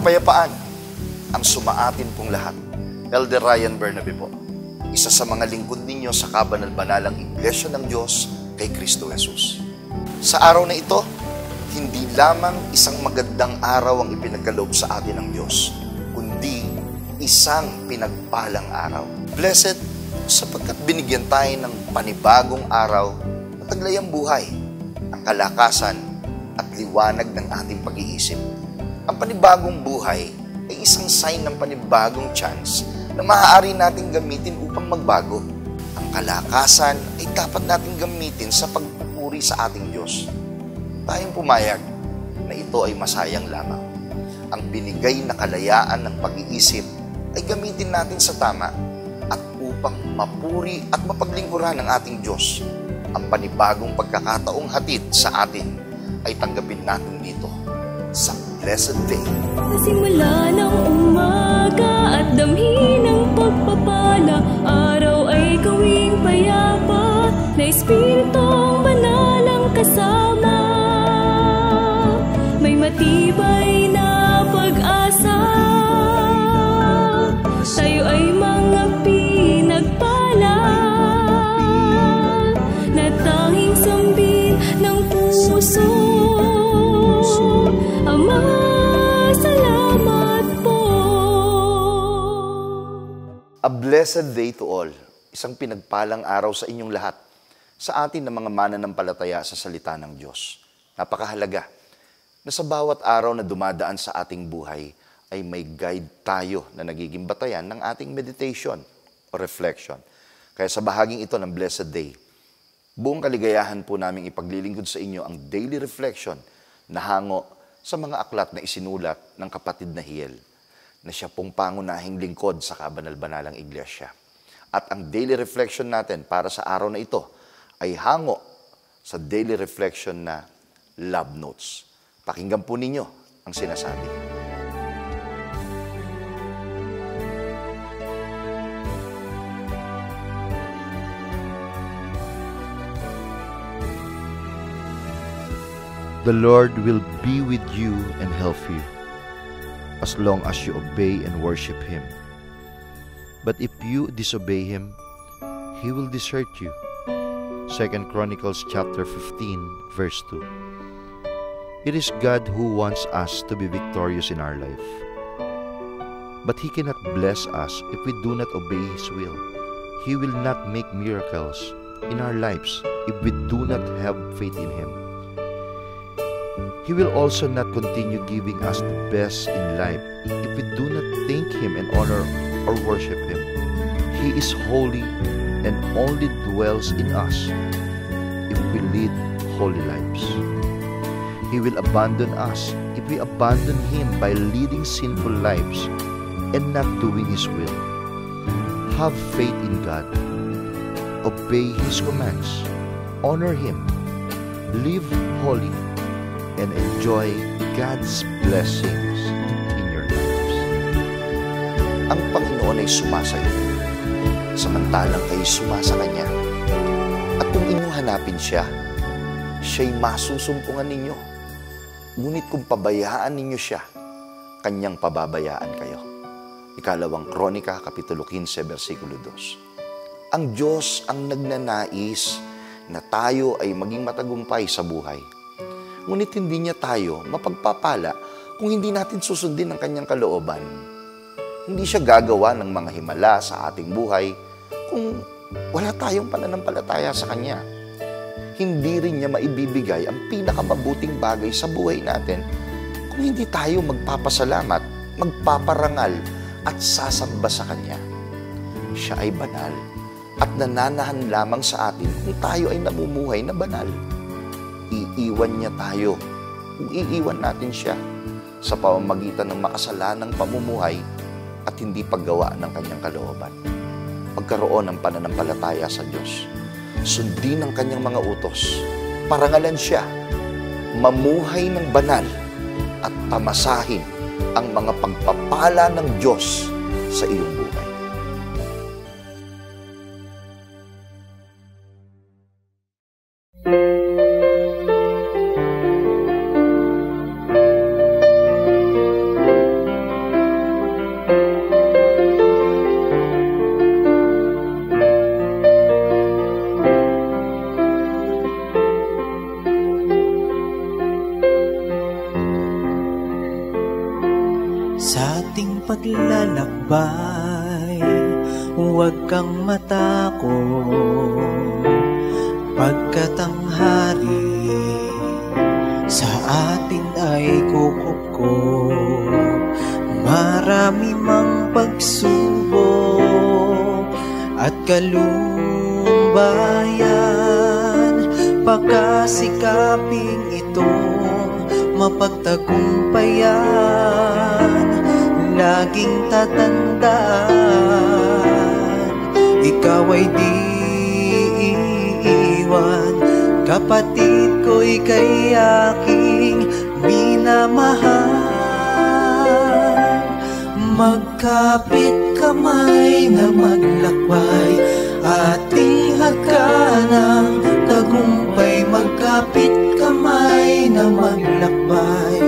kapayapaan ang sumaatin pong lahat. Elder Ryan Bernabe po, isa sa mga lingkod ninyo sa kabanal-banalang Iglesia ng Diyos kay Kristo Jesus. Sa araw na ito, hindi lamang isang magandang araw ang ipinagkaloob sa atin ng Diyos, kundi isang pinagpalang araw. Blessed sapagkat binigyan tayo ng panibagong araw na taglay ang buhay, ang kalakasan at liwanag ng ating pag-iisip. Ang panibagong buhay ay isang sign ng panibagong chance na maaari nating gamitin upang magbago. Ang kalakasan ay dapat nating gamitin sa pagpupuri sa ating Diyos. Tayong pumayag na ito ay masayang lamang. Ang binigay na kalayaan ng pag-iisip ay gamitin natin sa tama at upang mapuri at mapaglingkuran ng ating Diyos. Ang panibagong pagkakataong hatid sa atin ay tanggapin natin dito sa Blessed Day. Simula ng umaga at damhin ng pagpapala, araw ay gawing payapa na Espiritong Banal ang kasama. May matibay na pag-asa, tayo ay mga pinagpala na tanging sambit ng puso. Ama, salamat po. A blessed day to all. Isang pinagpalang araw sa inyong lahat. Sa atin na mga mananampalataya sa salita ng Diyos. Napakahalaga na sa bawat araw na dumadaan sa ating buhay ay may guide tayo na nagiging batayan ng ating meditation o reflection. Kaya sa bahaging ito ng Blessed Day, buong kaligayahan po namin ipaglilingkod sa inyo ang daily reflection na hango sa mga aklat na isinulat ng kapatid na Hiel, na siya pong pangunahing lingkod sa kabanal-banalang Iglesia. At ang daily reflection natin para sa araw na ito ay hango sa daily reflection na love notes. Pakinggan po ninyo ang sinasabi. The Lord will be with you and help you, as long as you obey and worship Him. But if you disobey Him, He will desert you. 2 Chronicles chapter 15, verse 2. It is God who wants us to be victorious in our life. But He cannot bless us if we do not obey His will. He will not make miracles in our lives if we do not have faith in Him. He will also not continue giving us the best in life if we do not thank Him and honor or worship Him. He is holy and only dwells in us if we lead holy lives. He will abandon us if we abandon Him by leading sinful lives and not doing His will. Have faith in God. Obey His commands. Honor Him. Live holy and enjoy God's blessings in your lives. Ang Panginoon ay sumasayo, samantalang kayo sumasa Kanya. At kung inyong hanapin Siya, Siya'y masusumpungan ninyo. Ngunit kung pabayaan ninyo Siya, Kanyang pababayaan kayo. Ikalawang Kronika, Kapitulo 15, versikulo 2. Ang Diyos ang nagnanais na tayo ay maging matagumpay sa buhay. Ngunit hindi niya tayo mapagpapala kung hindi natin susundin ang Kanyang kalooban. Hindi siya gagawa ng mga himala sa ating buhay kung wala tayong pananampalataya sa Kanya. Hindi rin niya maibibigay ang pinakamabuting bagay sa buhay natin kung hindi tayo magpapasalamat, magpaparangal at sasamba sa Kanya. Siya ay banal at nananahan lamang sa atin kung tayo ay namumuhay na banal. Iiwan niya tayo kung iiwan natin siya sa pamamagitan ng makasalanang pamumuhay at hindi paggawa ng Kanyang kalooban. Pagkaroon ng pananampalataya sa Diyos. Sundin ang Kanyang mga utos. Parangalan siya. Mamuhay ng banal at tamasahin ang mga pagpapala ng Diyos sa iyong buhay. maglalakbay, huwag kang matakot, pagkat ang hari sa atin ay kukukob. Marami mang pagsubok at kalumbayan, pagkasikaping itong mapagtagumpayan. Laging tatandaan, ikaw ay di iiwan. Kapatid ko'y kay aking minamahal. Magkapit kamay na maglakbay, ating hagkanang tagumpay. Magkapit kamay na maglakbay,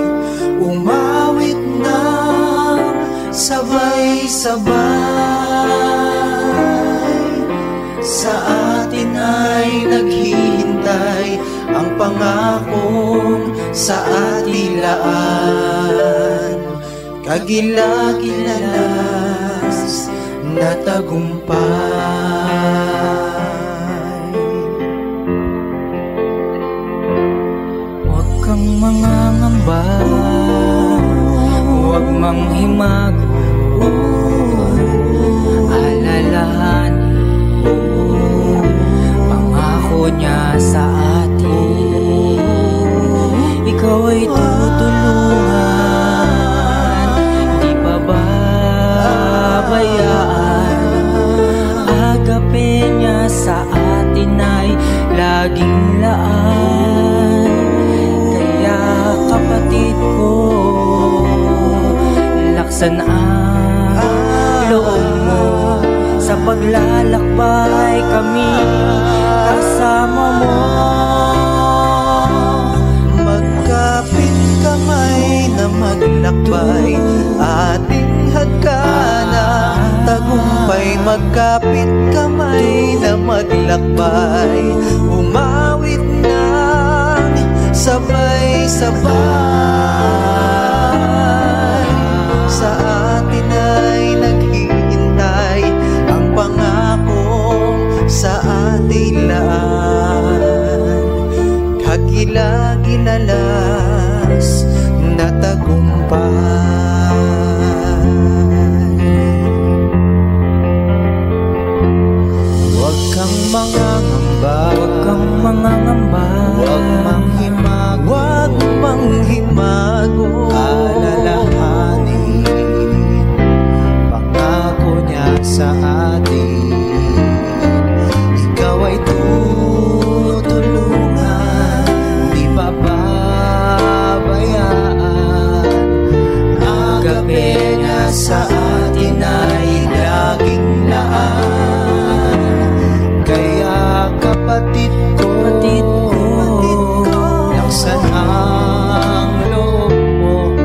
umawit ng sabay-sabay. Sa atin ay naghihintay ang pangakong sa atilaan, kagilagilalas na tagumpay. Huwag kang mangangamba, huwag manghimago, alalahan pangako niya sa atin. Ikaw ay tutulungan, di pababayaan. Agape niya sa atin ay laging laan. Kaya kapatid ko, laksan ang loob mo, sa paglalakbay kami kasama mo. Magkapit kamay na maglakbay, ating hagkanang tagumpay. Magkapit kamay na maglakbay, umawit ng sabay-sabay. Sa atin ay naghihintay ang pangakong sa atilaan, kagilagilalas na tagumpay. Huwag kang mangangamba, huwag kang mangangamba, huwag manghimago, huwag manghimago. Alalahanin pangako niya sa atin. Ikaw ay tutulungan, di pababayaan. Agape niya sa atin ay laging laan. Kaya kapatid ko, laksan ang loob mo,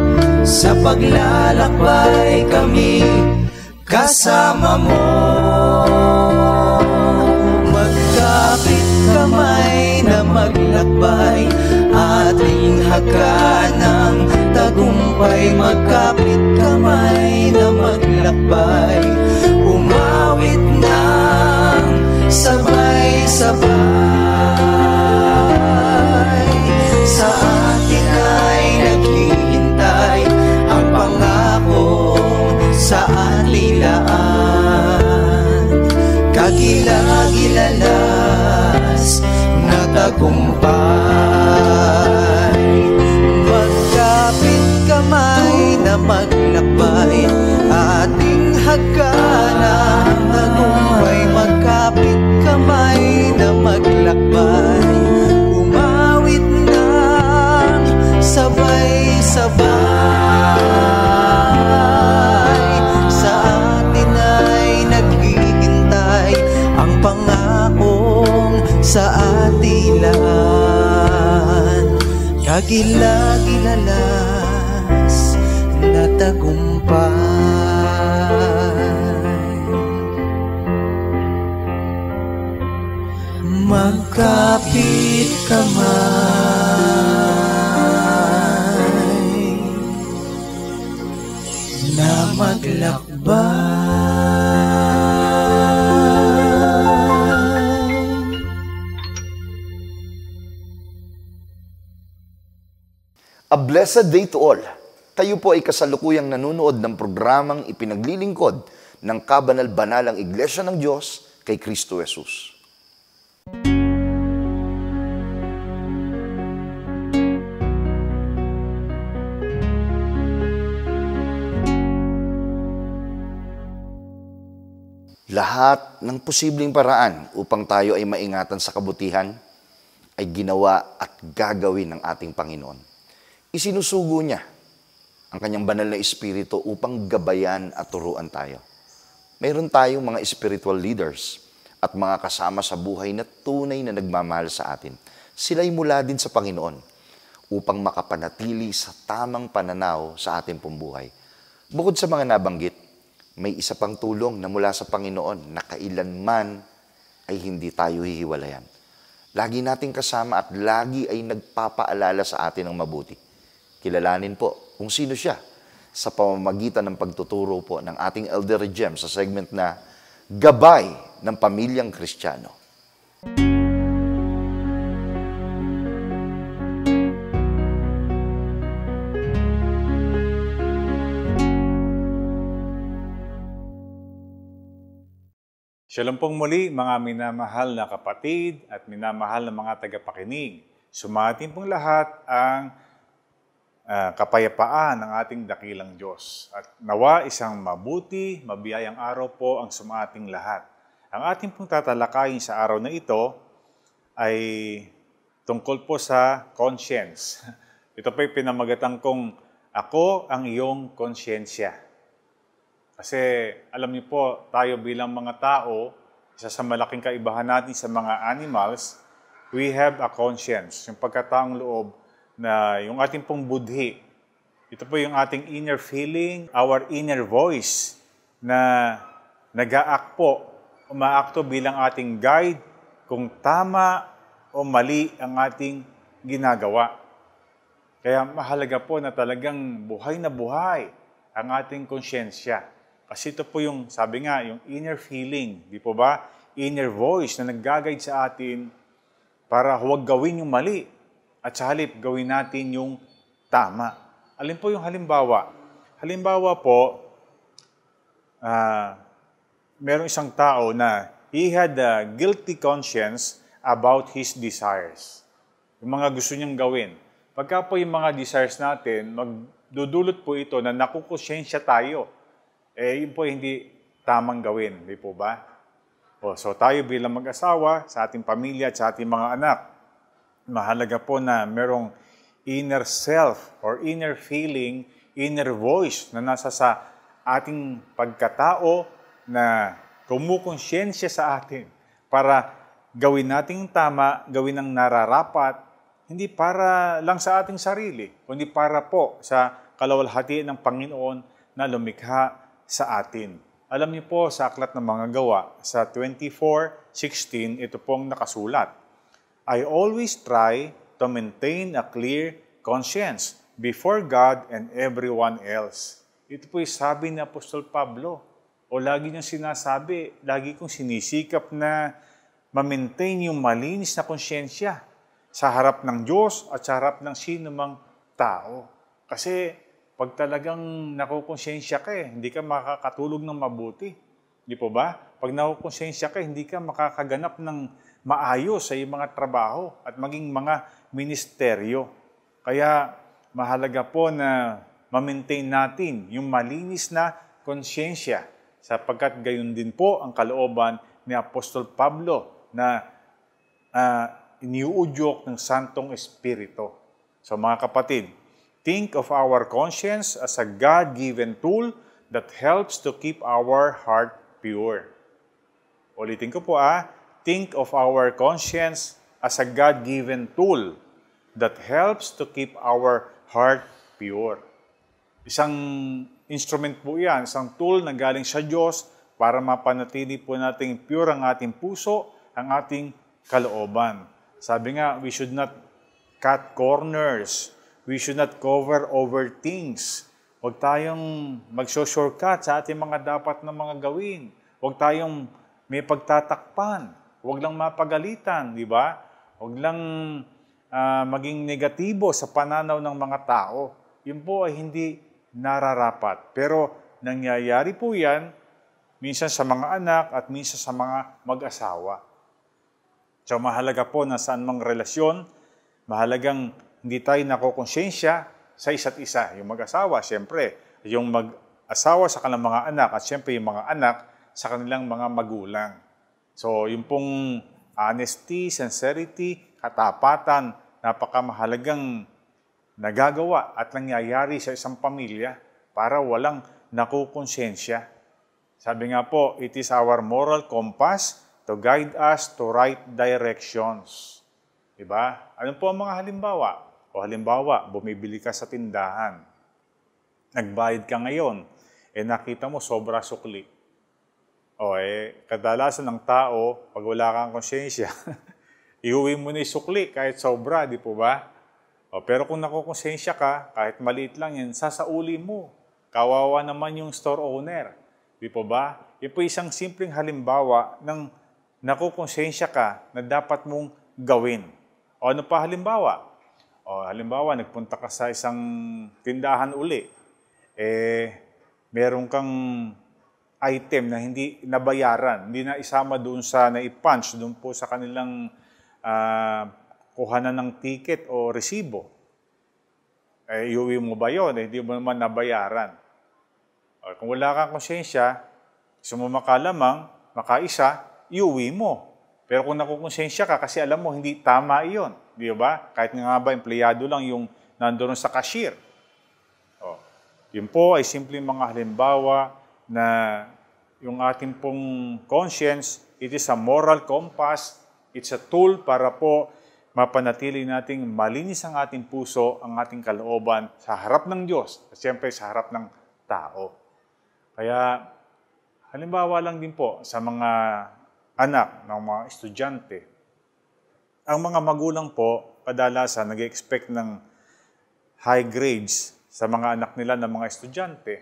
sa paglalakbay kami kasama mo. Magkapit kamay na maglakbay, ating hagkanang tagumpay. Magkapit kamay na maglakbay, umawit ng sabay-sabay. Sa atin ay naghihintay ang pangako sa atilaan, kagilagilalas na tagumpay. Magkapit kamay na maglakbay, ating hagkanang tagumpay. Magkapit kamay na maglakbay, umawit ng sabay-sabay. Sa atin ay naghihintay ang pangakong sa atilaan, kagilagilalas na tagumpay. Magkapit kamay na A blessed day to all. Kayo po ay kasalukuyang nanonood ng programang ipinaglilingkod ng kabanal-banalang Iglesia ng Diyos kay Kristo Jesus. Lahat ng posibleng paraan upang tayo ay maingatan sa kabutihan ay ginawa at gagawin ng ating Panginoon. Isinusugo niya ang kanyang banal na espiritu upang gabayan at turuan tayo. Mayroon tayong mga spiritual leaders at mga kasama sa buhay na tunay na nagmamahal sa atin. Sila'y mula din sa Panginoon upang makapanatili sa tamang pananaw sa ating pambuhay. Bukod sa mga nabanggit, may isa pang tulong na mula sa Panginoon na kailanman ay hindi tayo hihiwalayan. Lagi nating kasama at lagi ay nagpapaalala sa atin ng mabuti. Kilalanin po kung sino siya sa pamamagitan ng pagtuturo po ng ating Elder Jem sa segment na Gabay ng Pamilyang Kristiyano. Shalom pong muli mga minamahal na kapatid at minamahal na mga tagapakinig. Sumatin pong lahat ang kapayapaan ng ating dakilang Diyos. At nawa isang mabuti, mabiyayang araw po ang sumating lahat. Ang ating pong tatalakayin sa araw na ito ay tungkol po sa conscience. Ito po ay pinamagatan kong ako ang iyong konsyensya. Kasi alam niyo po, tayo bilang mga tao, isa sa malaking kaibahan natin sa mga animals, we have a conscience, yung pagkataong loob na yung ating pong budhi. Ito po yung ating inner feeling, our inner voice na nag-a-act po, umaakto bilang ating guide kung tama o mali ang ating ginagawa. Kaya mahalaga po na talagang buhay na buhay ang ating konsyensya. Kasi ito po yung, sabi nga, yung inner feeling, di po ba? Inner voice na nag-guide sa atin para huwag gawin yung mali at sa halip gawin natin yung tama. Alin po yung halimbawa? Halimbawa po, merong isang tao na he had a guilty conscience about his desires. Yung mga gusto niyang gawin. Pagka po yung mga desires natin, magdudulot po ito na nakukonsyensya tayo. Yun po hindi tamang gawin, di po ba? So tayo bilang mag-asawa, sa ating pamilya at sa ating mga anak, mahalaga po na merong inner self or inner feeling, inner voice na nasa sa ating pagkatao na kumukonsyensya sa atin para gawin natin tama, gawin ang nararapat, hindi para lang sa ating sarili, kundi para po sa kalawalhatian ng Panginoon na lumikha sa atin. Alam niyo po sa Aklat ng Mga Gawa, sa 24:16, ito pong nakasulat. I always try to maintain a clear conscience before God and everyone else. Ito po yung sabi ni Apostol Pablo. O lagi niyang sinasabi, lagi kong sinisikap na ma-maintain yung malinis na konsyensya sa harap ng Diyos at sa harap ng sino mang tao. Kasi pag talagang nakukonsyensya ka hindi ka makakatulog ng mabuti. Di po ba? Pag nakukonsyensya ka, hindi ka makakaganap ng maayos sa iyong mga trabaho at maging mga ministeryo. Kaya mahalaga po na ma-maintain natin yung malinis na konsyensya sapagkat gayon din po ang kalooban ni Apostol Pablo na iniuudyok ng Santong Espiritu. So mga kapatid, think of our conscience as a God-given tool that helps to keep our heart pure. Ulitin ko po think of our conscience as a God-given tool that helps to keep our heart pure. Isang instrument po yan, isang tool na galing sa Diyos para mapanatili po natin pure ang ating puso, ang ating kalooban. Sabi nga, we should not cut corners. We should not cover over things. Huwag tayong magso-shortcut sa ating mga dapat na mga gawin. Huwag tayong may pagtatakpan. Huwag lang mapagalitan, di ba? Huwag lang maging negatibo sa pananaw ng mga tao. Yun po ay hindi nararapat. Pero nangyayari po yan minsan sa mga anak at minsan sa mga mag-asawa. So mahalaga po na saan mang relasyon, mahalagang hindi tayo nakokonsensya sa isa't isa. Yung mag-asawa, siyempre. Yung mag-asawa sa kanilang mga anak at siyempre yung mga anak sa kanilang mga magulang. So yung pong honesty, sincerity, katapatan, napakamahalagang nagagawa at nangyayari sa isang pamilya para walang nakukonsensya. Sabi nga po, it is our moral compass to guide us to right directions. Diba? Ano po ang mga halimbawa? O halimbawa, bumibili ka sa tindahan. Nagbayad ka ngayon. Nakita mo, sobra sukli. Kadalasan ng tao, pag wala kang konsensya, iuwi mo na yung sukli kahit sobra, di po ba? Pero kung nakukonsensya ka, kahit maliit lang yan, sasauli mo. Kawawa naman yung store owner. Di po ba? Ito po isang simpleng halimbawa ng nakukonsensya ka na dapat mong gawin. O ano pa halimbawa? Halimbawa, nagpunta ka sa isang tindahan uli. Meron kang item na hindi nabayaran, hindi na isama doon sa naipunch, doon po sa kanilang kuhanan ng ticket o resibo. Iuwi mo ba yun? Hindi mo naman nabayaran. Kung wala kang konsensya, gusto mo makalamang, makaisa, iuwi mo. Pero kung nakukonsensya ka, kasi alam mo, hindi tama iyon. Di ba? Kahit nga ba, empleyado lang yung nandoon sa cashier. Yun po ay simple mga halimbawa na yung ating pong conscience, it is a moral compass, it's a tool para po mapanatili nating malinis ang ating puso, ang ating kalooban sa harap ng Diyos at siyempre sa harap ng tao. Kaya, halimbawa lang din po sa mga anak ng mga estudyante. Ang mga magulang po, kadalasan nag-expect ng high grades sa mga anak nila ng mga estudyante.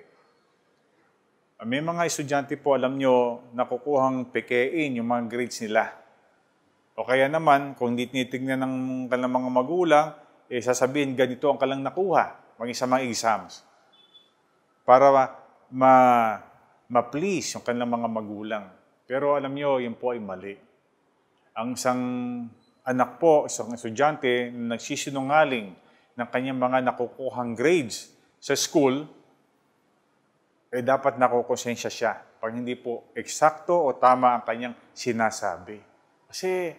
May mga estudyante po, alam nyo, nakukuhang pekein yung mga grades nila. O kaya naman, kung hindi tinitignan ng kanilang mga magulang, sasabihin, ganito ang kalang nakuha, maging sa mga exams. Para ma-please yung kanilang mga magulang. Pero alam nyo, yun po ay mali. Ang isang anak po, isang estudyante, na nagsisinungaling ng kanyang mga nakukuhang grades sa school, dapat nakukonsensya siya pag hindi po eksakto o tama ang kanyang sinasabi. Kasi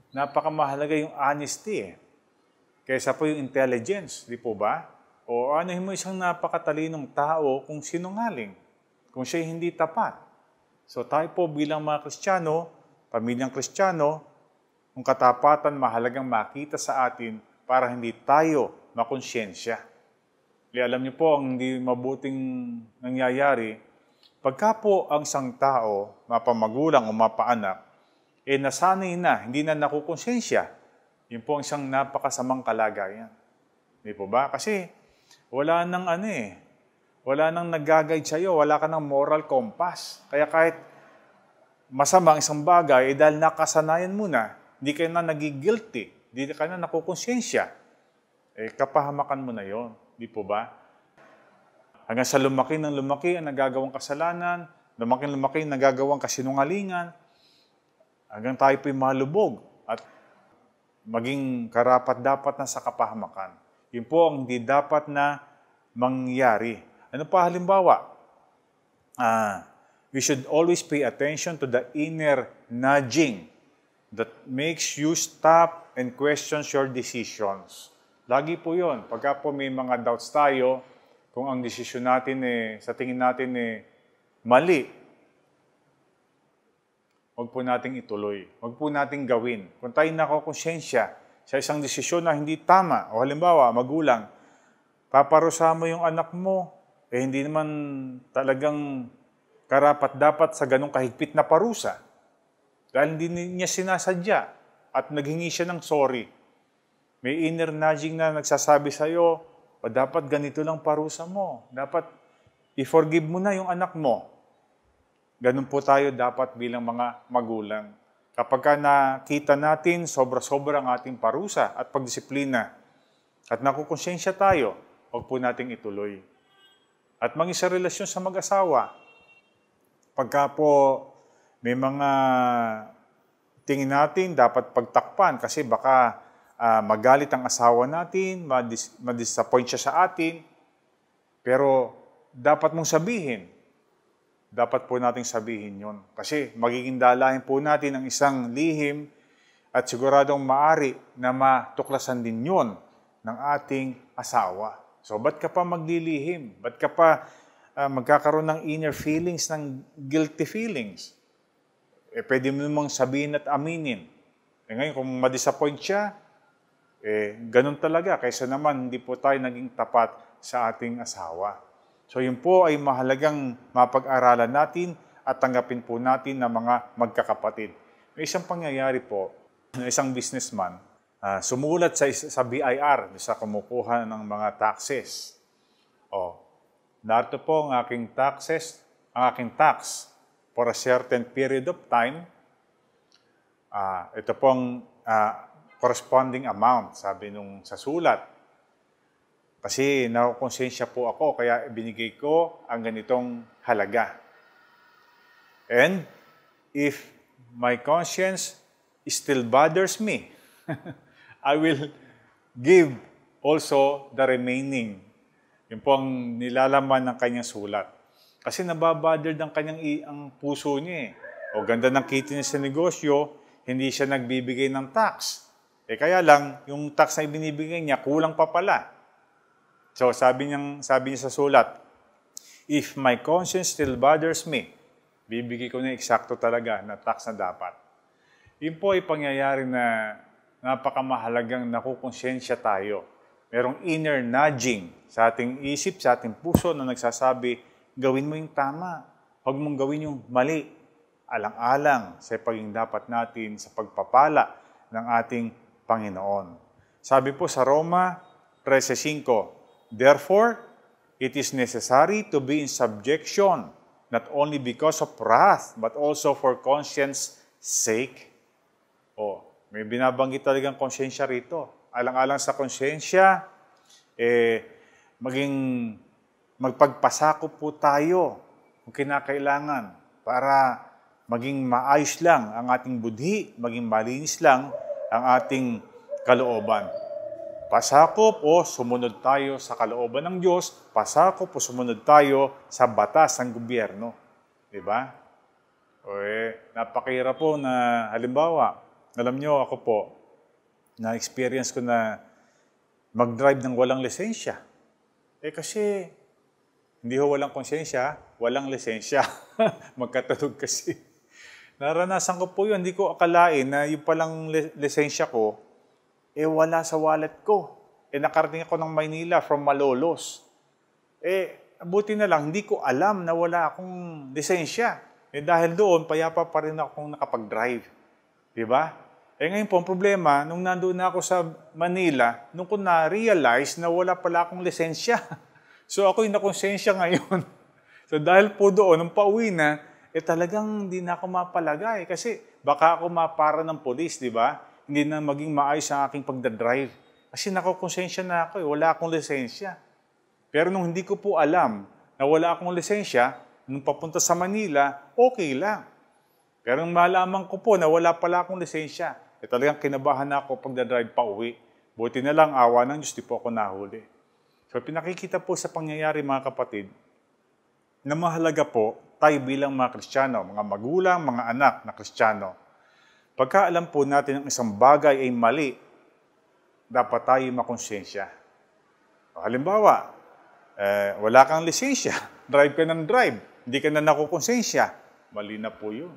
napakamahalaga yung honesty kaysa po yung intelligence, di po ba? O ano mo isang napakatalinong tao kung sinungaling, kung siya hindi tapat. So tayo po bilang mga Kristiyano, pamilyang Kristiyano, kung katapatan mahalagang makita sa atin para hindi tayo makonsyensya. Alam niyo po, ang hindi mabuting nangyayari, pagka po ang isang tao, mapamagulang o mapaanak, nasanay na, hindi na nakukonsensya, yun po ang isang napakasamang kalagayan. Hindi po ba? Kasi wala nang wala nang nag-guide sa'yo, wala ka ng moral compass. Kaya kahit masama ang isang bagay, dahil nakasanayan mo na, hindi ka na nagigilty, hindi ka na nakukonsensya, kapahamakan mo na yon, di po ba? Hanggang sa lumaki ng lumaki ang nagagawang kasalanan, lumaki ang nagagawang kasinungalingan, hanggang tayo po'y malubog at maging karapat-dapat na sa kapahamakan. Yun po ang hindi dapat na mangyari. Ano pa halimbawa? We should always pay attention to the inner nudging that makes you stop and question your decisions. Lagi po yun. Pagka po may mga doubts tayo, kung ang desisyon natin sa tingin natin mali, huwag po nating ituloy. Huwag po nating gawin. Kung tayo nakukonsensya sa isang desisyon na hindi tama, o halimbawa, magulang, paparusahan mo yung anak mo, hindi naman talagang karapat-dapat sa ganong kahigpit na parusa. Dahil hindi niya sinasadya at naghingi siya ng sorry. May inner nudging na nagsasabi sa'yo, o dapat ganito lang parusa mo. Dapat i-forgive mo na yung anak mo. Ganun po tayo dapat bilang mga magulang. Kapag ka nakita natin sobra-sobra ang ating parusa at pagdisiplina at nakukonsensya tayo, huwag po nating ituloy. At maging sa relasyon sa mag-asawa, pagka po may mga tingin natin dapat pagtakpan kasi baka magalit ang asawa natin, madisappoint siya sa atin, pero dapat mong sabihin, dapat po nating sabihin yon. Kasi magiging dalahin po natin ang isang lihim at siguradong maari na matuklasan din yon ng ating asawa. So, ba't ka pa maglilihim? Ba't ka pa magkakaroon ng inner feelings, ng guilty feelings? Pwede mo namang sabihin at aminin. Ngayon, kung madisappoint siya, ganun talaga. Kaysa naman, hindi po tayo naging tapat sa ating asawa. So, yun po ay mahalagang mapag-aralan natin at tanggapin po natin na mga magkakapatid. May isang pangyayari po, na isang businessman, sumulat sa BIR, sa kumukuha ng mga taxes. Narito po ang aking taxes, ang aking tax for a certain period of time. Ito pong corresponding amount, sabi nung sa sulat. Kasi nakukonsensya po ako, kaya binigay ko ang ganitong halaga. And if my conscience still bothers me, I will give also the remaining. Yun po ang nilalaman ng kanyang sulat. Kasi nababothered ang kanyang ang puso niya. O ganda ng kita niya sa negosyo, hindi siya nagbibigay ng tax. Kaya lang, yung tax na ibinibigay niya, kulang pa pala. So sabi niya sa sulat, if my conscience still bothers me, bibigay ko na eksakto talaga na tax na dapat. Yun po ay pangyayari na napakamahalagang nakukonsensya tayo. Merong inner nudging sa ating isip, sa ating puso na nagsasabi, gawin mo yung tama. Huwag mong gawin yung mali. Alang-alang sa paging dapat natin sa pagpapala ng ating Panginoon. Sabi po sa Roma 13:5, therefore, it is necessary to be in subjection, not only because of wrath, but also for conscience sake. May binabanggit talagang konsensya rito. Alang-alang sa konsensya, magpagpasakop po tayo kung kinakailangan para maging maayos lang ang ating budhi, maging malinis lang ang ating kalooban. Pasakop o sumunod tayo sa kalooban ng Diyos, pasakop o sumunod tayo sa batas ng gobyerno. Diba? Napakahirap po na halimbawa, alam nyo ako po, na-experience ko na mag-drive ng walang lisensya. Kasi hindi ho walang konsensya, walang lisensya. Magkatulog kasi. Naranasan ko po yun, hindi ko akalain na yung palang lisensya ko, wala sa wallet ko. Nakarating ako ng Maynila from Malolos. Buti na lang, hindi ko alam na wala akong lisensya. Dahil doon, payapa pa rin akong nakapag-drive. Diba? Ngayon po, ang problema, nung nandoon na ako sa Manila, nung ko na-realize na wala pala akong lisensya. So ako'y nakonsensya ngayon. So dahil po doon, nung pauwi na, talagang hindi na ako mapalagay. Kasi baka ako mapara ng polis, di ba? Hindi na maging maayos ang aking pagdadrive. Kasi nakukonsensya na ako, wala akong lisensya. Pero nung hindi ko po alam na wala akong lisensya, nung papunta sa Manila, okay lang. Pero nung malaman ko po na wala pala akong lisensya, talagang kinabahan na ako pagdadrive pa uwi. Buti na lang, awa ng Diyos, di po ako nahuli. So pinakikita po sa pangyayari mga kapatid, na mahalaga po tayo bilang mga Kristiyano, mga magulang, mga anak na Kristiyano. Pagka alam po natin ang isang bagay ay mali, dapat tayo makonsensya. Halimbawa, wala kang lisensya, drive ka ng drive, hindi ka na nakukonsensya, mali na po yun.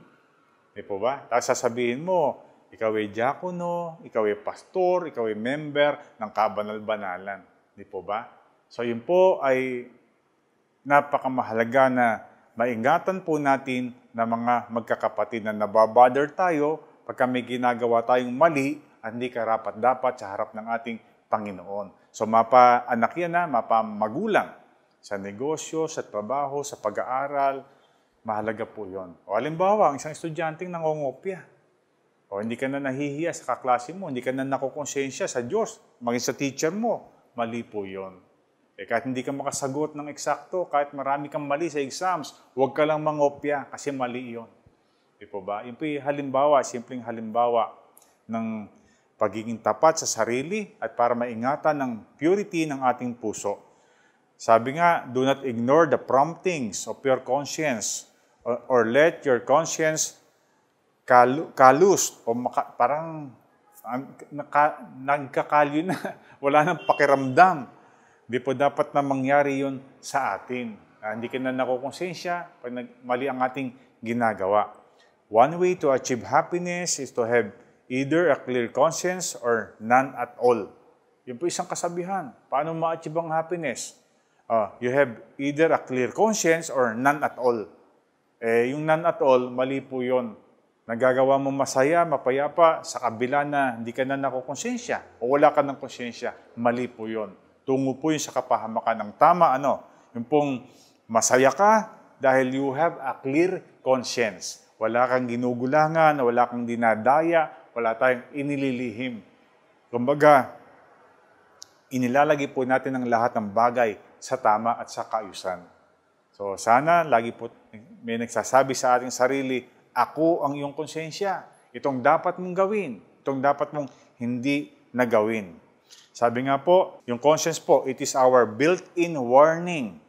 Di po ba? Tapos sasabihin mo, ikaw ay diakono, ikaw ay pastor, ikaw ay member ng kabanal-banalan. Di po ba? So yun po ay napakamahalaga na maingatan po natin na mga magkakapatid na nababother tayo pagka may ginagawa tayong mali at hindi karapat-dapat sa harap ng ating Panginoon. So mapa-anak yan na, mapa-magulang. sa negosyo, sa trabaho, sa pag-aaral, mahalaga po yon. O halimbawa, ang isang estudyanteng nangongopya. O hindi ka na nahihiya sa kaklase mo, hindi ka na nakukonsensya sa Diyos, maging sa teacher mo, mali po yon. Kahit hindi ka makasagot ng eksakto, kahit marami kang mali sa exams, huwag ka lang mangopya kasi mali yon. Di po ba? Yun po yung halimbawa, simpleng halimbawa ng pagiging tapat sa sarili at para maingatan ng purity ng ating puso. Sabi nga, do not ignore the promptings of your conscience or let your conscience callous o parang nagkakalyo na, wala nang pakiramdam. Di po dapat na mangyari yun sa atin. Hindi ka na nakukonsensya pag mali ang ating ginagawa. One way to achieve happiness is to have either a clear conscience or none at all. Yun po isang kasabihan. Paano ma-achieve ang happiness? You have either a clear conscience or none at all. Yung none at all, mali po yun. Nagagawa mo masaya, mapayapa, sa kabila na hindi ka na nakukonsensya o wala ka ng konsensya, mali po yun. Tungo po yun sa kapahamakan ng tama. Yung pong masaya ka dahil you have a clear conscience. Wala kang ginugulangan, wala kang dinadaya, wala tayong inililihim. Kumbaga, inilalagay po natin ang lahat ng bagay sa tama at sa kaayusan. So sana lagi po may nagsasabi sa ating sarili, ako ang iyong konsensya. Itong dapat mong gawin. Itong dapat mong hindi na gawin. Sabi nga po, yung conscience po, it is our built-in warning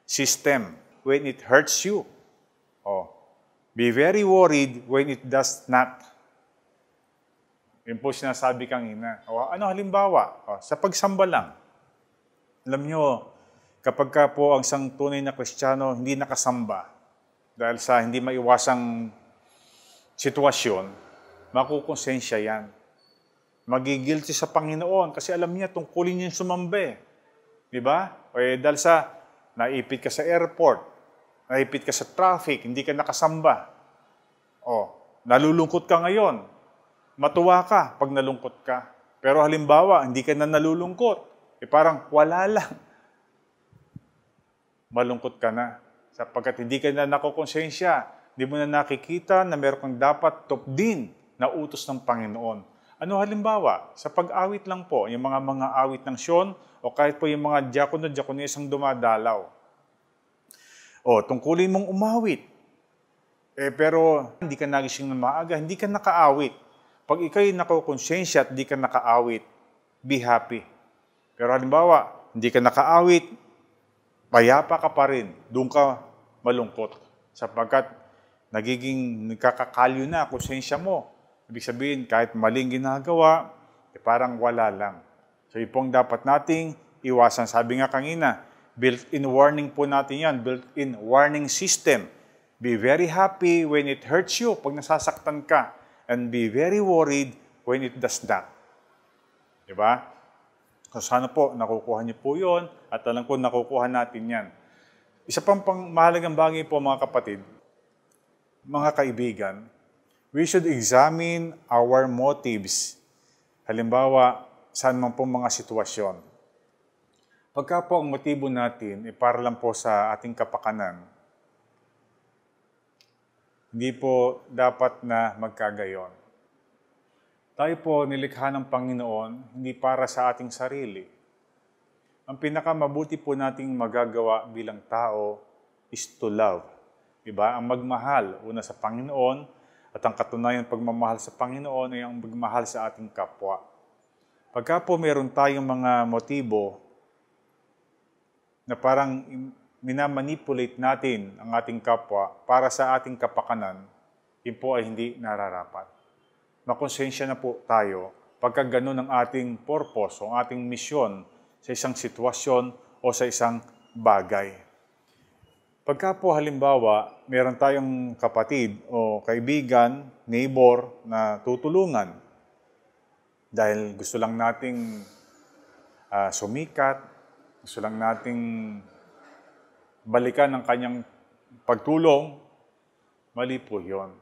system when it hurts you. Be very worried when it does not. Yun po sinasabi kanina. Ano halimbawa? Sa pagsamba lang. Alam nyo, kapag ka po ang isang tunay na Kristiyano hindi nakasamba dahil sa hindi maiwasang sitwasyon, makukonsensya yan. Magigilty sa Panginoon kasi alam niya tungkulin niya yung sumambe. Di ba? Dahil sa naipit ka sa airport, naipit ka sa traffic, hindi ka nakasamba. Nalulungkot ka ngayon. Matuwa ka pag nalungkot ka. Pero halimbawa, hindi ka na nalulungkot. Parang wala lang. Malungkot ka na. Sapagkat hindi ka na nakukonsensya. Hindi mo na nakikita na meron kang dapat tupdin na utos ng Panginoon. Ano halimbawa? Sa pag-awit lang po, yung mga awit ng Sion, o kahit po yung mga diakono, diakonesang dumadalaw. Tungkulin mong umawit. Pero hindi ka nagising na maaga, hindi ka nakaawit. Pag ikaw'y nakukonsensya at hindi ka nakaawit, be happy. Pero halimbawa, hindi ka nakaawit, payapa ka pa rin, doon ka malungkot. Sapagkat nagkakakalyo na konsensya mo. Ibig sabihin, kahit maling ginagawa, parang wala lang. So yun pong dapat nating iwasan. Sabi nga kanina, built-in warning po natin yan, built-in warning system. Be very happy when it hurts you, pag nasasaktan ka. And be very worried when it does not. Diba? So sana po, nakukuha niyo po yun, at alam ko, nakukuha natin yan. Isa pang mahalagang bagay po mga kapatid, mga kaibigan, we should examine our motives. Halimbawa, saan man po mga sitwasyon. Pagka po ang motibo natin, para lang po sa ating kapakanan, hindi po dapat na magkagayon. Tayo po nilikha ng Panginoon, hindi para sa ating sarili. Ang pinakamabuti po nating magagawa bilang tao is to love. Diba? Ang magmahal, una sa Panginoon, at ang katunayan pagmamahal sa Panginoon ay ang magmahal sa ating kapwa. Pagka po meron tayong mga motibo na parang minamanipulate natin ang ating kapwa para sa ating kapakanan, yun po ay hindi nararapat. Makonsensya na po tayo pagka ganun ang ating purpose o ating misyon sa isang sitwasyon o sa isang bagay. Pagka po halimbawa, meron tayong kapatid o kaibigan, neighbor na tutulungan dahil gusto lang nating sumikat, gusto lang nating balikan ang kanyang pagtulong, mali po yun.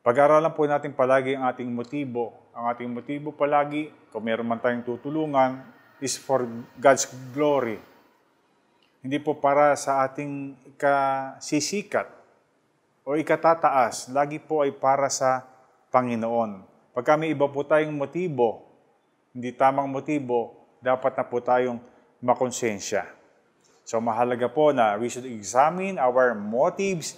Pag-aralan po natin palagi ang ating motibo. Ang ating motibo palagi, kung meron man tayong tutulungan, is for God's glory. Hindi po para sa ating ikasisikat o ikatataas. Lagi po ay para sa Panginoon. Pagka may iba po tayong motibo, hindi tamang motibo, dapat na po tayong makonsensya. So mahalaga po na we should examine our motives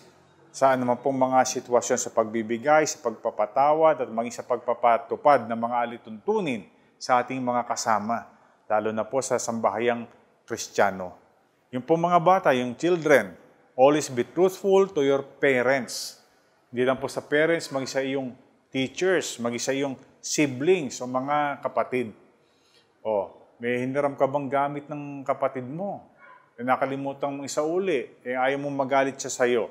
sa anuman pong mga sitwasyon sa pagbibigay, sa pagpapatawad, at maging sa pagpapatupad ng mga alituntunin sa ating mga kasama, lalo na po sa sambahayang Kristiyano. Yung pong mga bata, yung children, always be truthful to your parents. Hindi lang po sa parents, maging sa iyong teachers, maging sa iyong siblings o mga kapatid. May hiniram ka bang gamit ng kapatid mo? Nakalimutan mong isauli, ayaw mong magalit siya sa'yo.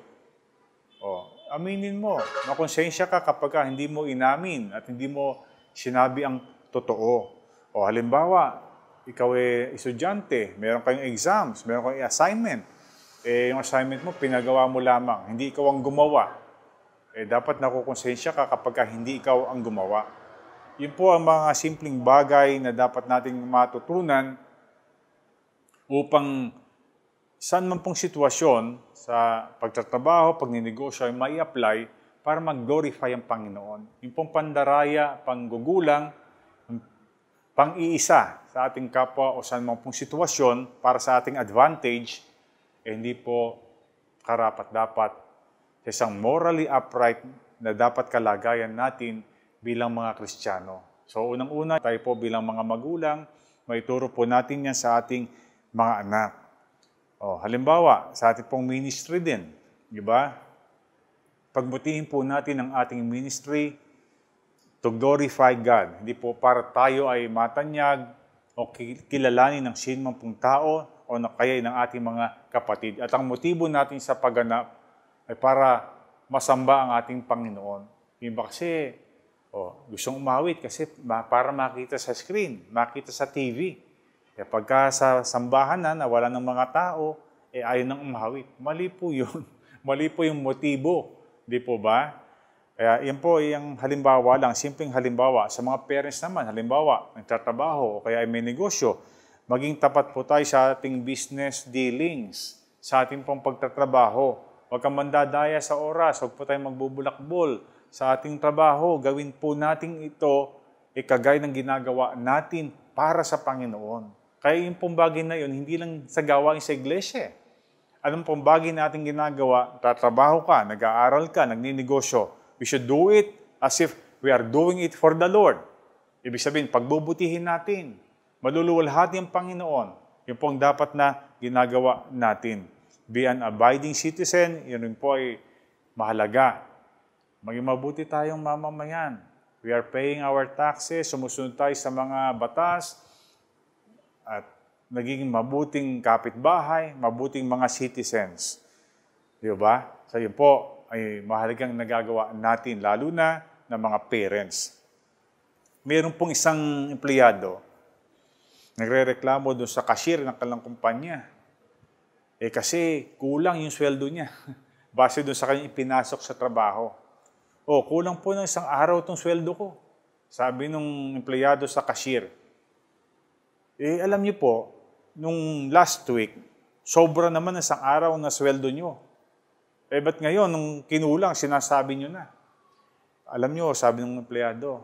Aminin mo, makonsensya ka kapag hindi mo inamin at hindi mo sinabi ang totoo. Halimbawa, ikaw ay estudyante, meron kayong exams, meron kayong assignment. Yung assignment mo, pinagawa mo lamang, hindi ikaw ang gumawa. Dapat nakukonsensya ka kapag hindi ikaw ang gumawa. Yun po ang mga simpleng bagay na dapat nating matutunan upang saan man pong sitwasyon sa pagtatrabaho, pagninegosyo ay mai-apply para mag-glorify ang Panginoon. Yung pong pandaraya, panggugulang, pang-iisa sa ating kapwa o saan man pong sitwasyon para sa ating advantage, hindi po karapat-dapat sa isang morally upright na dapat kalagayan natin bilang mga Kristiyano. So unang-una, tayo po bilang mga magulang, maituro po natin yan sa ating mga anak. Halimbawa, sa ating pong ministry din, di ba? Pagbutihin po natin ang ating ministry to glorify God. Hindi po para tayo ay matanyag o kilalanin ng sinumang pong tao o kaya ng ating mga kapatid. At ang motibo natin sa pagganap ay para masamba ang ating Panginoon. Iba kasi, gustong umawit kasi para makita sa screen, makita sa TV. Pagka sa sambahan na wala ng mga tao, ayaw nang umawit. Mali po yun. Mali po yung motibo. Di po ba? Kaya yan po yung halimbawa lang, simpleng halimbawa. Sa mga parents naman, halimbawa, nagtatrabaho o kaya ay may negosyo, maging tapat po tayo sa ating business dealings, sa ating pong pagtatrabaho. Huwag kang mandadaya sa oras, huwag po tayong magbubulakbol sa ating trabaho. Gawin po natin ito, kagaya ng ginagawa natin para sa Panginoon. Kaya yung pong bagay na yun, hindi lang sa gawain sa iglesia. Anong pong bagay natin ginagawa, tatrabaho ka, nag-aaral ka, nagninegosyo, we should do it as if we are doing it for the Lord. Ibig sabihin, pagbubutihin natin, maluluwalhati ang Panginoon. Yung pong dapat na ginagawa natin. Be an abiding citizen, yun po ay mahalaga. Maging mabuti tayong mamamayan. We are paying our taxes, sumusunod tayo sa mga batas, at nagiging mabuting kapitbahay, mabuting mga citizens. Di ba? So yun po ay mahalagang nagagawa natin, lalo na ng mga parents. Meron pong isang empleyado, nagre-reklamo doon sa cashier ng kanilang kumpanya. Kasi kulang yung sweldo niya. Base doon sa kanyang ipinasok sa trabaho. Kulang po ng isang araw itong sweldo ko. Sabi nung empleyado sa cashier. Alam niyo po, nung last week, sobra naman ng isang araw na sweldo niyo. Ba't ngayon, nung kinulang, sinasabi niyo na? Alam niyo, sabi ng empleyado,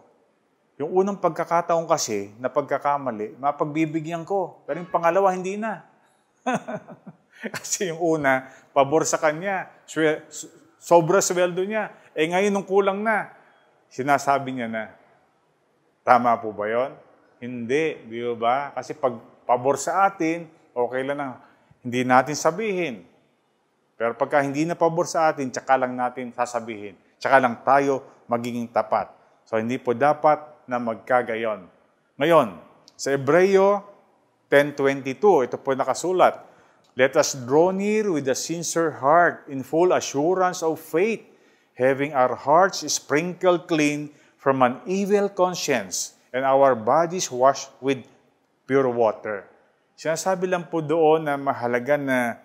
yung unang pagkakataon kasi, na pagkakamali, mapagbibigyan ko. Pero yung pangalawa, hindi na. Kasi yung una, pabor sa kanya, sobra sweldo niya. Ngayon, nung kulang na, sinasabi niya na. Tama po ba yun? Hindi, di ba? Kasi pag pabor sa atin, okay lang na hindi natin sabihin. Pero pagka hindi na pabor sa atin, tsaka lang natin sasabihin. Tsaka lang tayo magiging tapat. So, hindi po dapat na magkagayon. Ngayon, sa Hebreo 10:22, ito po nakasulat, let us draw near with a sincere heart in full assurance of faith, having our hearts sprinkled clean from an evil conscience and our bodies washed with pure water. Sinasabi lang po doon na mahalaga na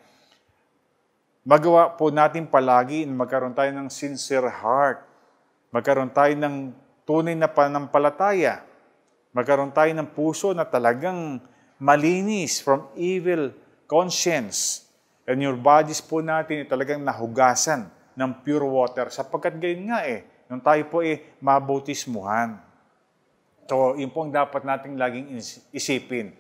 magawa po natin palagi na magkaroon tayo ng sincere heart. Magkaroon tayo ng tunay na pananampalataya. Magkaroon tayo ng puso na talagang malinis from evil conscience and your bodies po natin talagang nahugasan ng pure water. Sapagkat gayon nga nung tayo po mabautismuhan. So, yun po ang dapat nating laging isipin.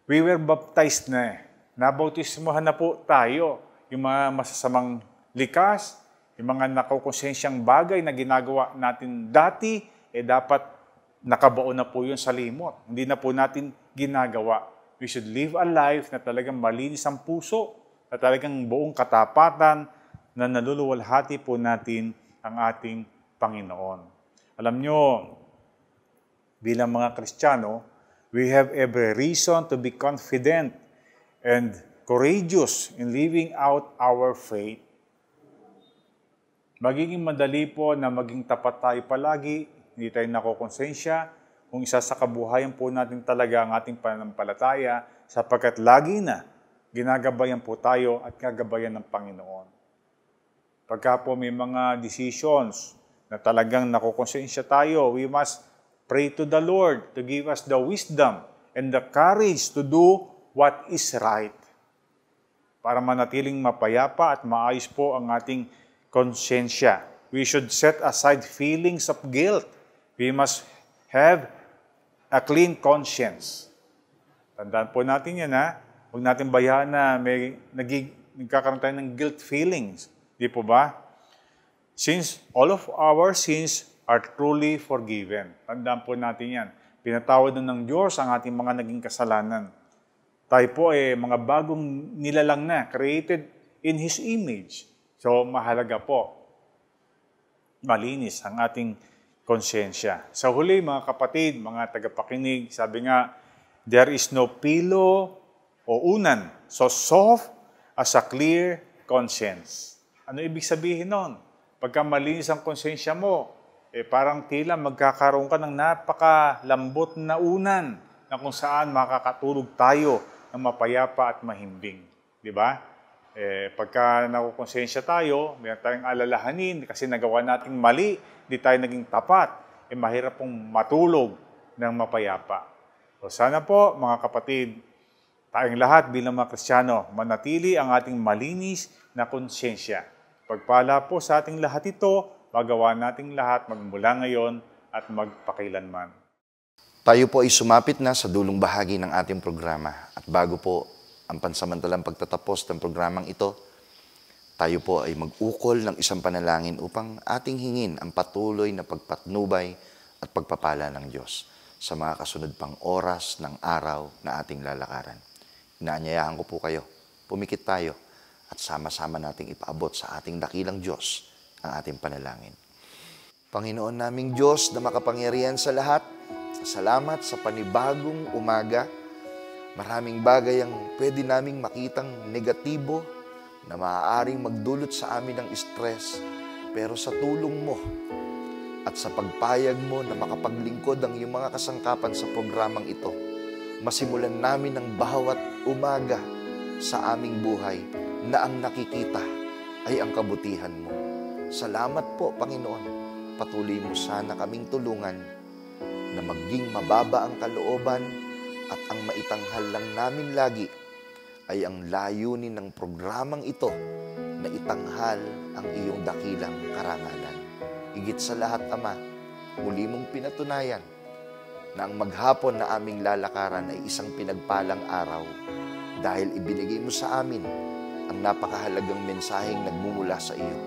We were baptized na Nabautismuhan na po tayo. Yung mga masasamang likas, yung mga nakukonsensyang bagay na ginagawa natin dati, dapat nakabaon na po yun sa limot. Hindi na po natin ginagawa. We should live a life na talagang malinis ang puso, na talagang buong katapatan, na naluluwalhati po natin ang ating Panginoon. Alam nyo, bilang mga Kristiyano, we have every reason to be confident and courageous in living out our faith. Magiging madali po na maging tapat tayo palagi, hindi tayo nakukonsensya, kung isa sa kabuhayan po natin talaga ang ating pananampalataya, sapagkat lagi na ginagabayan po tayo at gagabayan ng Panginoon. Pagka po may mga decisions na talagang nakukonsensya tayo, we must pray to the Lord to give us the wisdom and the courage to do what is right. Para manatiling mapayapa at maayos po ang ating konsensya. We should set aside feelings of guilt. We must have a clean conscience. Tandaan po natin yan, ha? Huwag natin bayaan na may nagkakaroon tayo ng guilt feelings. Di po ba? Since all of our sins are truly forgiven. Tandaan po natin yan. Pinatawad na ng Diyos ang ating mga naging kasalanan. Tayo po mga bagong nilalang na, created in His image. So, mahalaga po, malinis ang ating konsyensya. Sa huli, mga kapatid, mga tagapakinig, sabi nga, there is no pillow o unan so soft as a clear conscience. Ano ibig sabihin nun? Pagka malinis ang konsyensya mo, parang tila magkakaroon ka ng napakalambot na unan na kung saan makakatulog tayo ng mapayapa at mahimbing. Di ba? Pagka nakukonsensya tayo, may tayong alalahanin kasi nagawa nating mali, di tayo naging tapat, mahirap pong matulog ng mapayapa. So sana po, mga kapatid, tayong lahat bilang mga Kristiyano, manatili ang ating malinis na konsyensya. Pagpala po sa ating lahat ito, magawa nating lahat magmula ngayon at magpakailanman. Tayo po ay sumapit na sa dulong bahagi ng ating programa. At bago po ang pansamantalang pagtatapos ng programang ito, tayo po ay mag-ukol ng isang panalangin upang ating hingin ang patuloy na pagpatnubay at pagpapala ng Diyos sa mga kasunod pang oras ng araw na ating lalakaran. Inaanyayahan ko po kayo, pumikit tayo at sama-sama nating ipaabot sa ating dakilang Diyos ang ating panalangin. Panginoon naming Diyos na makapangyarihan sa lahat, salamat sa panibagong umaga. Maraming bagay ang pwede naming makitang negatibo na maaaring magdulot sa amin ng stress. Pero sa tulong mo at sa pagpayag mo na makapaglingkod ang iyong mga kasangkapan sa programang ito, masimulan namin ang bawat umaga sa aming buhay na ang nakikita ay ang kabutihan mo. Salamat po, Panginoon. Patuloy mo sana kaming tulungan na maging mababa ang kalooban at ang maitanghal lang namin lagi ay ang layunin ng programang ito na itanghal ang iyong dakilang karangalan. Higit sa lahat, Ama, muli mong pinatunayan na ang maghapon na aming lalakaran ay isang pinagpalang araw dahil ibinigay mo sa amin ang napakahalagang mensaheng nagmumula sa iyo.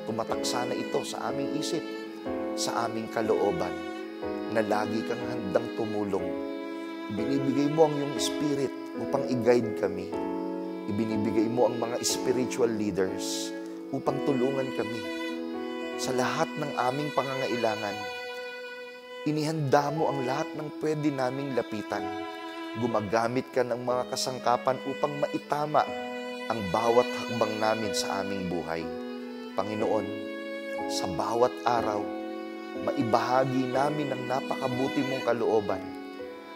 Tumatak sana ito sa aming isip, sa aming kalooban, na lagi kang handang tumulong. Binibigay mo ang iyong spirit upang i-guide kami. Ibinibigay mo ang mga spiritual leaders upang tulungan kami sa lahat ng aming pangangailangan. Inihanda mo ang lahat ng pwede naming lapitan. Gumagamit ka ng mga kasangkapan upang maitama ang bawat hakbang namin sa aming buhay. Panginoon, sa bawat araw, maibahagi namin ang napakabuti mong kalooban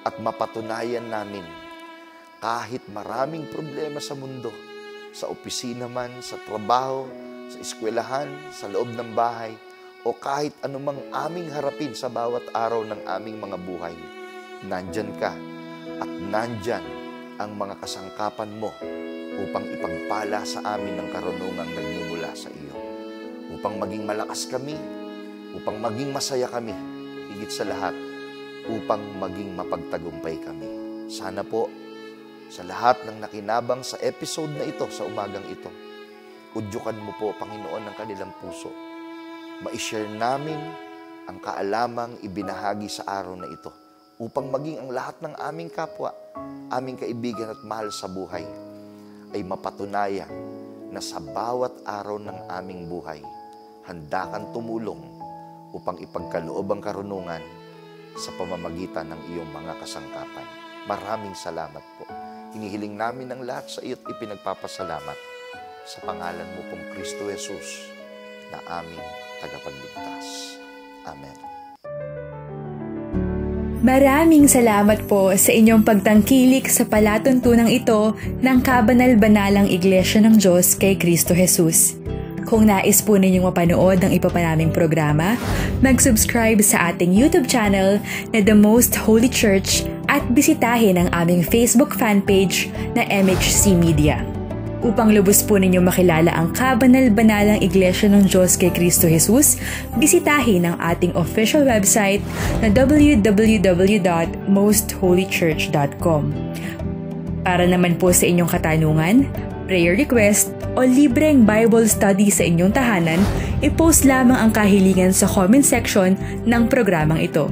at mapatunayan namin kahit maraming problema sa mundo, sa opisina man, sa trabaho, sa eskwelahan, sa loob ng bahay, o kahit anumang aming harapin sa bawat araw ng aming mga buhay, nandyan ka at nandyan ang mga kasangkapan mo upang ipagpala sa amin ang karunungang nagmumula sa iyo. Upang maging malakas kami, upang maging masaya kami, higit sa lahat, upang maging mapagtagumpay kami. Sana po, sa lahat ng nakinabang sa episode na ito, sa umagang ito, udyukan mo po, Panginoon, ang kanilang puso. Ma-share namin ang kaalamang ibinahagi sa araw na ito upang maging ang lahat ng aming kapwa, aming kaibigan at mahal sa buhay ay mapatunayan na sa bawat araw ng aming buhay, handa kang tumulong upang ipagkaloob ang karunungan sa pamamagitan ng iyong mga kasangkapan. Maraming salamat po. Hinihiling namin ang lahat sa iyo at ipinagpapasalamat sa pangalan mo pong Kristo Jesus na aming tagapagligtas. Amen. Maraming salamat po sa inyong pagtangkilik sa palatuntunang ito ng kabanal-banalang Iglesia ng Diyos kay Kristo Jesus. Kung nais po ninyong mapanood ang iba pa naming programa, mag-subscribe sa ating YouTube channel na The Most Holy Church at bisitahin ang aming Facebook fanpage na MHC Media. Upang lubos po ninyo makilala ang kabanal-banalang Iglesia ng Diyos kay Kristo Jesus, bisitahin ang ating official website na www.mostholychurch.com. Para naman po sa inyong katanungan, prayer request, o libreng Bible study sa inyong tahanan, i-post lamang ang kahilingan sa comment section ng programang ito.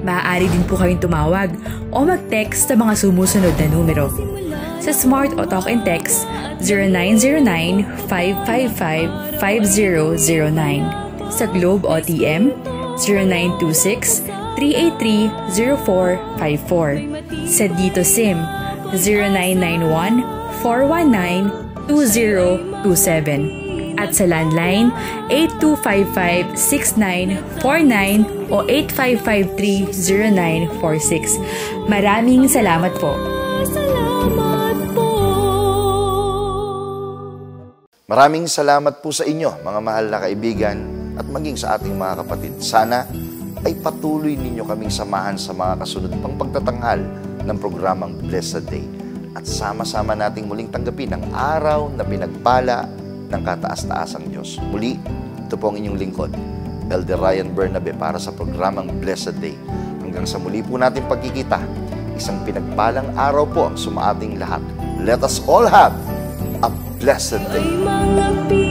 Maaari din po kayong tumawag o mag-text sa mga sumusunod na numero. Sa Smart o Talk and Text, 0909-555-5009. Sa Globe o TM, 0926-383-0454. Sa Dito SIM, 0991-419-2027. At sa landline, 8255-6949 o 8553-0946. Maraming salamat po. Maraming salamat po sa inyo, mga mahal na kaibigan, at maging sa ating mga kapatid. Sana ay patuloy ninyo kaming samahan sa mga kasunod pang pagtatanghal ng programang Blessed Day. At sama-sama nating muling tanggapin ang araw na pinagpala ng kataas-taasang Diyos. Muli, ito po ang inyong lingkod, Elder Ryan Bernabe, para sa programang Blessed Day. Hanggang sa muli po natin pagkikita, isang pinagpalang araw po ang sumaating lahat. Let us all have a blessed day.